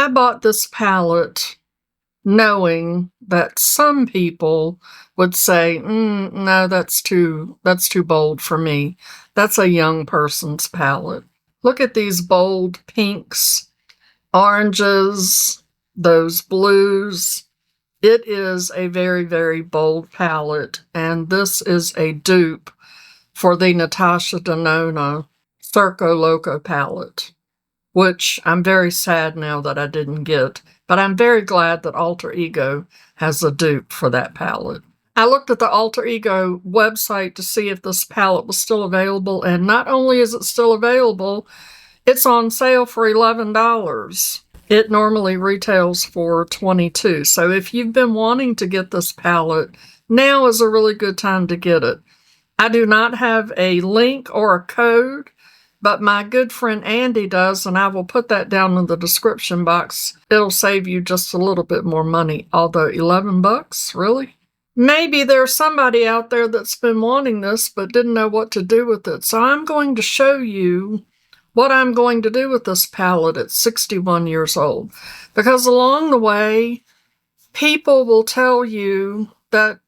I bought this palette knowing that some people would say, no, that's too bold for me. That's a young person's palette. Look at these bold pinks, oranges, those blues. It is a very, very bold palette, and this is a dupe for the Natasha Denona Circo Loco palette, which I'm very sad now that I didn't get, but I'm very glad that Alter Ego has a dupe for that palette. I looked at the Alter Ego website to see if this palette was still available, and not only is it still available, it's on sale for $11. It normally retails for $22. So if you've been wanting to get this palette, now is a really good time to get it. I do not have a link or a code, but my good friend Andy does, and I will put that down in the description box. It'll save you just a little bit more money, although $11, really? Maybe there's somebody out there that's been wanting this but didn't know what to do with it. So I'm going to show you what I'm going to do with this palette at 61 years old. Because along the way, people will tell you that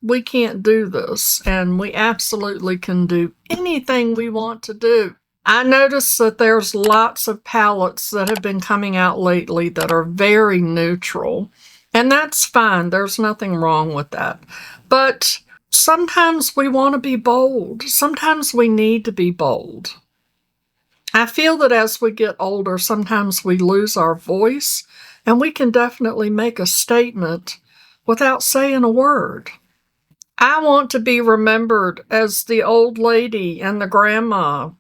we can't do this, and we absolutely can do anything we want to do. I noticed that there's lots of palettes that have been coming out lately that are very neutral, and that's fine. There's nothing wrong with that. But sometimes we want to be bold. Sometimes we need to be bold. I feel that as we get older, sometimes we lose our voice, and we can definitely make a statement without saying a word. I want to be remembered as the old lady and the grandma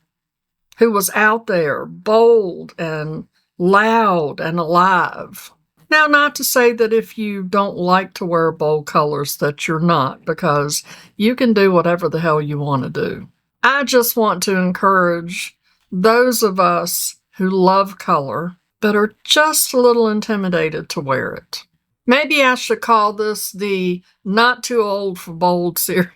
who was out there, bold and loud and alive. Now, not to say that if you don't like to wear bold colors that you're not, because you can do whatever the hell you want to do. I just want to encourage those of us who love color but are just a little intimidated to wear it. Maybe I should call this the Not Too Old for Bold series.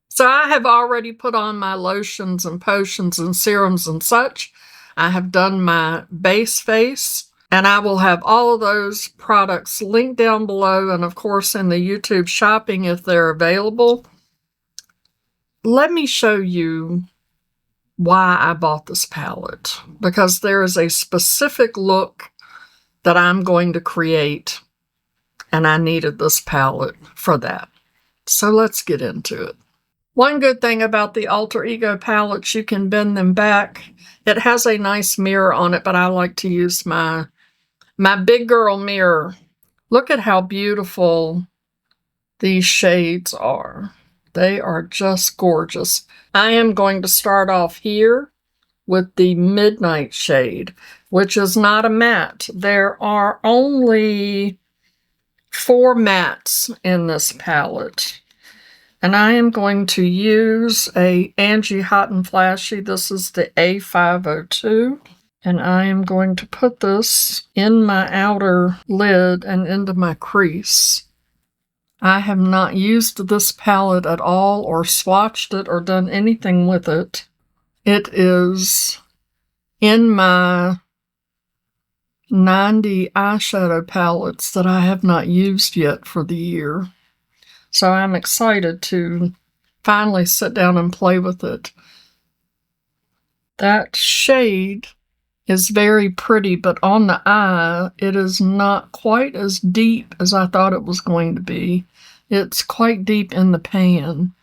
So I have already put on my lotions and potions and serums and such. I have done my base face, and I will have all of those products linked down below, and of course in the YouTube shopping if they're available. Let me show you why I bought this palette, because there is a specific look that I'm going to create, and I needed this palette for that. So let's get into it. One good thing about the Alter Ego palettes, you can bend them back. It has a nice mirror on it, but I like to use my big girl mirror. Look at how beautiful these shades are. They are just gorgeous. I am going to start off here with the Midnight shade, which is not a matte. There are only 4 mattes in this palette. And I am going to use a Angie Hot and Flashy. This is the A502. And I am going to put this in my outer lid and into my crease. I have not used this palette at all or swatched it or done anything with it. It is in my 90 eyeshadow palettes that I have not used yet for the year. So I'm excited to finally sit down and play with it. That shade is very pretty, but on the eye, it is not quite as deep as I thought it was going to be. It's quite deep in the pan.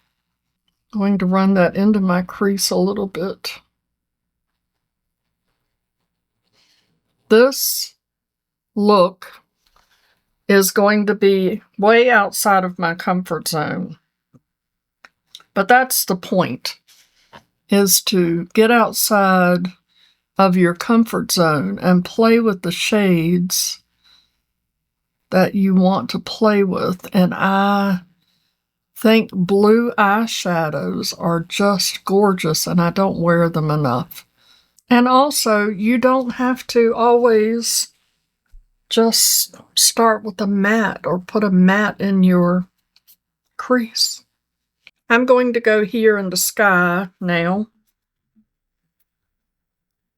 I'm going to run that into my crease a little bit. This look is going to be way outside of my comfort zone. But that's the point, is to get outside of your comfort zone and play with the shades that you want to play with. And I think blue eyeshadows are just gorgeous, and I don't wear them enough. And also, you don't have to always just start with a matte or put a matte in your crease. I'm going to go here into Sky now.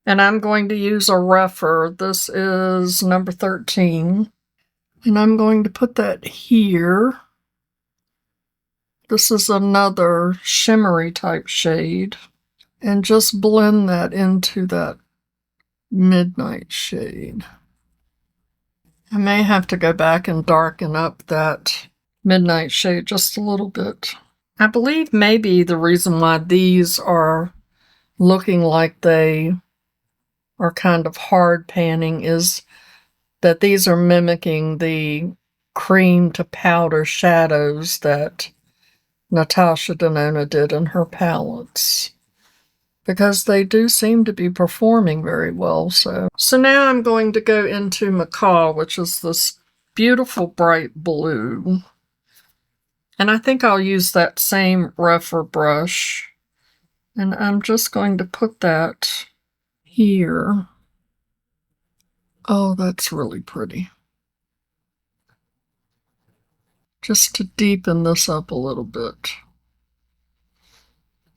And I'm going to use a rougher. This is number 13. And I'm going to put that here. This is another shimmery type shade. And just blend that into that midnight shade. I may have to go back and darken up that midnight shade just a little bit. I believe maybe the reason why these are looking like they are kind of hard panning is that these are mimicking the cream to powder shadows that Natasha Denona did in her palettes, because they do seem to be performing very well. So now I'm going to go into Macaw, which is this beautiful bright blue. And I think I'll use that same rougher brush. And I'm just going to put that here. Oh, that's really pretty. Just to deepen this up a little bit.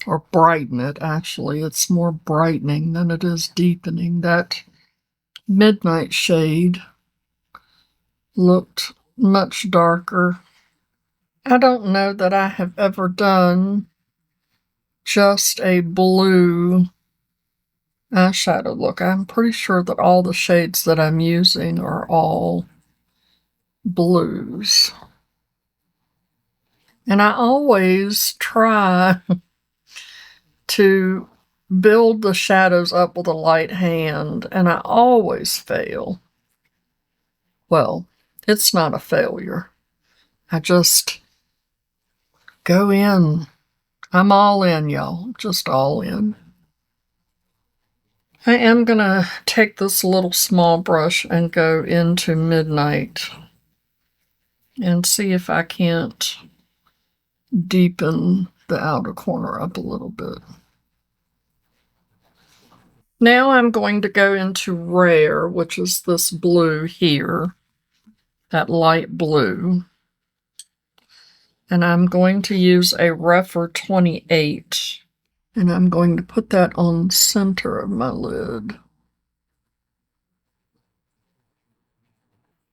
Or brighten it, actually. It's more brightening than it is deepening. That midnight shade looked much darker. I don't know that I have ever done just a blue eyeshadow look. I'm pretty sure that all the shades that I'm using are all blues. And I always try to build the shadows up with a light hand, and I always fail. Well, it's not a failure. I just go in. I'm all in, y'all. Just all in. I am going to take this little small brush and go into Midnight and see if I can't deepen the outer corner up a little bit. Now I'm going to go into Rare, which is this blue here, that light blue. And I'm going to use a rougher 28. And I'm going to put that on the center of my lid.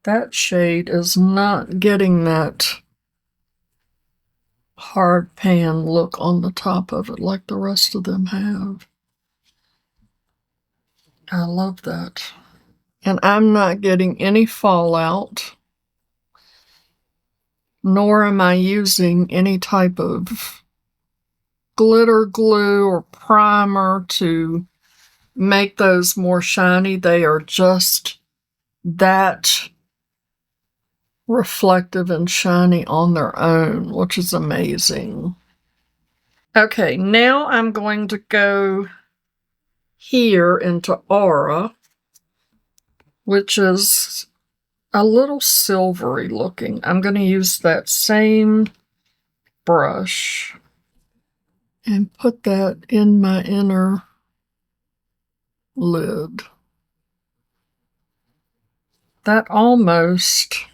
That shade is not getting that hard pan look on the top of it like the rest of them have. I love that. And I'm not getting any fallout, nor am I using any type of glitter glue or primer to make those more shiny. They are just that reflective and shiny on their own, which is amazing. Okay, now I'm going to go here into Aura, which is a little silvery looking. I'm going to use that same brush and put that in my inner lid. That almost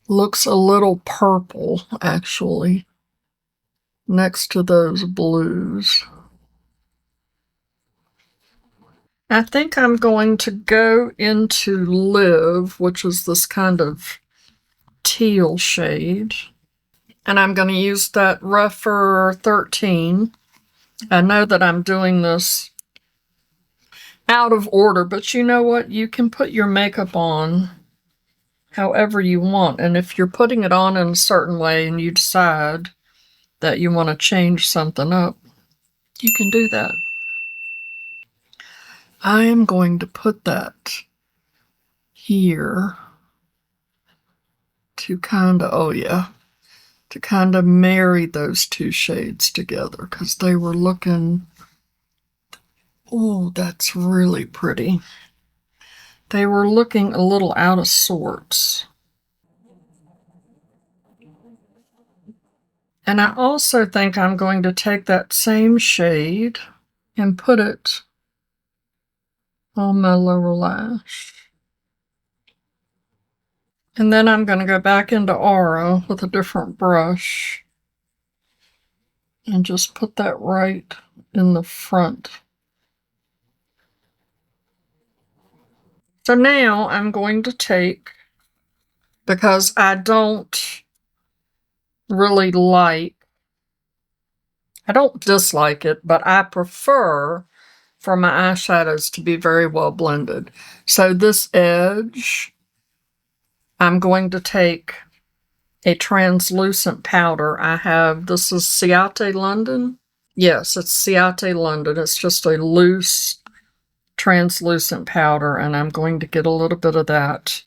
looks a little purple, actually, next to those blues. I think I'm going to go into Live, which is this kind of teal shade. And I'm going to use that rougher 13. I know that I'm doing this out of order, but you know what? You can put your makeup on however you want. And if you're putting it on in a certain way and you decide that you want to change something up, you can do that. I am going to put that here to kind of, to kind of marry those two shades together, because they were looking, oh, that's really pretty. They were looking a little out of sorts. And I also think I'm going to take that same shade and put it on my lower lash. And then I'm going to go back into Aura with a different brush and just put that right in the front So now I'm going to take, because I don't really like, I don't dislike it, but I prefer for my eyeshadows to be very well blended. So this edge, I'm going to take a translucent powder. I have, this is Ciate London. Yes, it's Ciate London. It's just a loose, translucent powder, and I'm going to get a little bit of that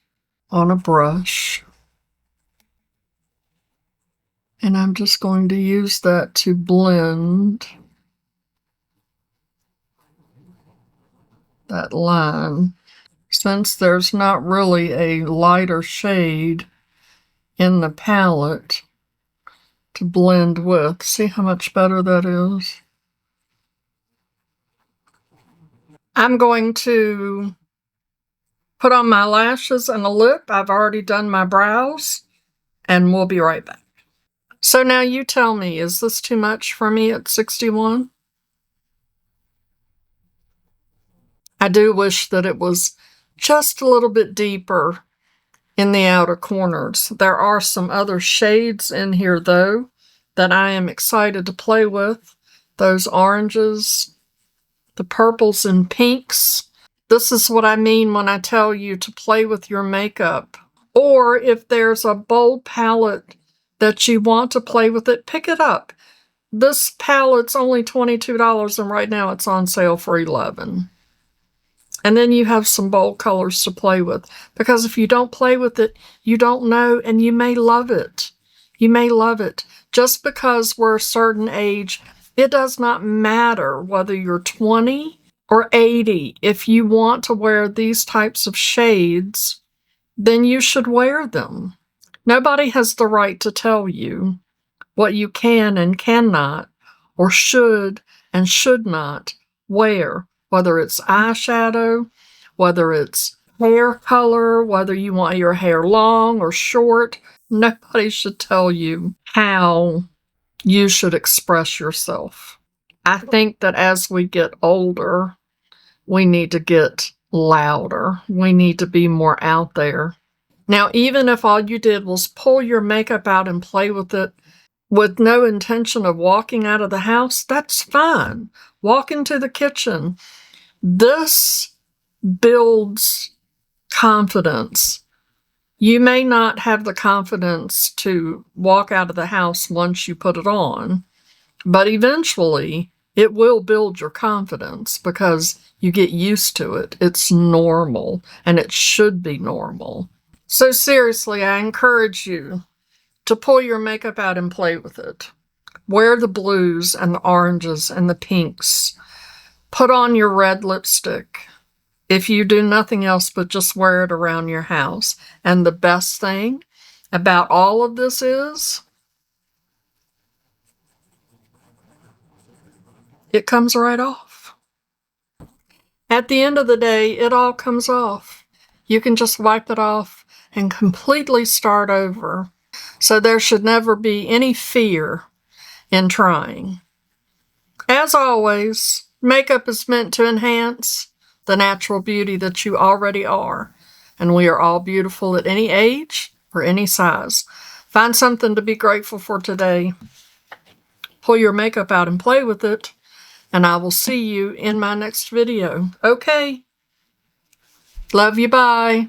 on a brush. And I'm just going to use that to blend that line. Since there's not really a lighter shade in the palette to blend with, see how much better that is? I'm going to put on my lashes and a lip. I've already done my brows, and we'll be right back. So now you tell me, is this too much for me at 61? I do wish that it was just a little bit deeper in the outer corners. There are some other shades in here, though, that I am excited to play with. Those oranges, the purples and pinks. This is what I mean when I tell you to play with your makeup. Or if there's a bold palette that you want to play with it, pick it up. This palette's only $22, and right now it's on sale for $11. And then you have some bold colors to play with. Because if you don't play with it, you don't know, and you may love it. You may love it. Just because we're a certain age, it does not matter whether you're 20 or 80. If you want to wear these types of shades, then you should wear them. Nobody has the right to tell you what you can and cannot, or should and should not wear, whether it's eyeshadow, whether it's hair color, whether you want your hair long or short. Nobody should tell you how you should express yourself. I think that as we get older, we need to get louder. We need to be more out there. Now, even if all you did was pull your makeup out and play with it with no intention of walking out of the house, that's fine. Walk into the kitchen. This builds confidence. You may not have the confidence to walk out of the house once you put it on, but eventually it will build your confidence because you get used to it. It's normal, and it should be normal. So seriously, I encourage you to pull your makeup out and play with it. Wear the blues and the oranges and the pinks. Put on your red lipstick. If you do nothing else but just wear it around your house. And the best thing about all of this is it comes right off. At the end of the day, it all comes off. You can just wipe it off and completely start over. So there should never be any fear in trying. As always, makeup is meant to enhance the natural beauty that you already are. And we are all beautiful at any age or any size. Find something to be grateful for today. Pull your makeup out and play with it. And I will see you in my next video. Okay. Love you. Bye.